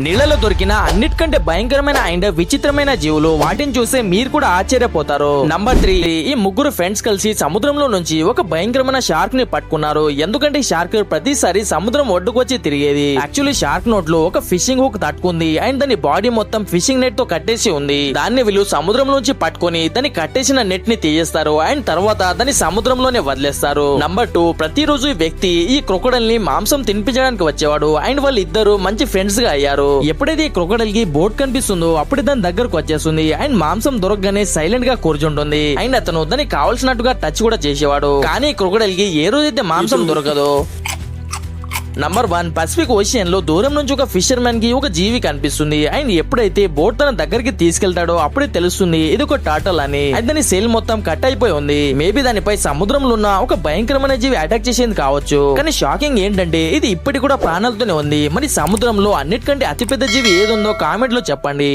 నీళ్లలో దొరికిన అన్నిటికంటే భయంకరమైన అండ్ విచిత్రమైన జీవులు, వాటిని చూస్తే మీరు కూడా ఆశ్చర్యపోతారు. నంబర్ 3, ఈ ముగ్గురు ఫ్రెండ్స్ కలిసి సముద్రంలో నుంచి ఒక భయంకరమైన షార్క్ ని పట్టుకున్నారు. ఎందుకంటే షార్క్ ప్రతిసారి సముద్రం ఒడ్డుకు వచ్చి తిరిగేది. యాక్చువల్లీ షార్క్ నోట్ లో ఒక ఫిషింగ్ హుక్ తట్టుకుంది అండ్ దాని బాడీ మొత్తం ఫిషింగ్ నెట్ తో కట్టేసి ఉంది. దాన్ని వీళ్ళు సముద్రం నుంచి పట్టుకొని దాన్ని కట్టేసిన నెట్ ని తీయేస్తారు అండ్ తర్వాత దాన్ని సముద్రంలోనే వదిలేస్తారు. నంబర్ 2, ప్రతిరోజు ఈ వ్యక్తి ఈ క్రొకొడైల్ ని మాంసం తినిపించడానికి వచ్చేవాడు అండ్ వాళ్ళు ఇద్దరు మంచి ఫ్రెండ్స్ గా అయ్యారు. ఎప్పుడైతే ఈ క్రొకొడైల్ కి బోట్ కనిపిస్తుందో అప్పుడు దాని దగ్గరకు వచ్చేస్తుంది అండ్ మాంసం దొరకగానే సైలెంట్ గా కూర్చుంటుంది అండ్ అతను దానికి కావాల్సినట్టుగా టచ్ కూడా చేసేవాడు. కానీ క్రొకొడైల్ కి ఏ రోజైతే మాంసం దొరకదో. నంబర్ 1, పసిఫిక్ ఓషియన్ లో దూరం నుంచి ఒక ఫిషర్ మ్యాన్ కి ఒక జీవి కనిపిస్తుంది అండ్ ఎప్పుడైతే బోట్ తన దగ్గరికి తీసుకెళ్తాడో అప్పుడే తెలుస్తుంది ఇది ఒక టర్టిల్ అని. అండ్ దాని సేల్ మొత్తం కట్ అయిపోయి ఉంది. మేబీ దానిపై సముద్రంలో ఉన్న ఒక భయంకరమైన జీవి అటాక్ చేసేది కావచ్చు. కానీ షాకింగ్ ఏంటంటే ఇది ఇప్పటికి కూడా ప్రాణాలతోనే ఉంది. మరి సముద్రంలో అన్నిటికంటే అతిపెద్ద జీవి ఏదుందో కామెంట్ లో చెప్పండి.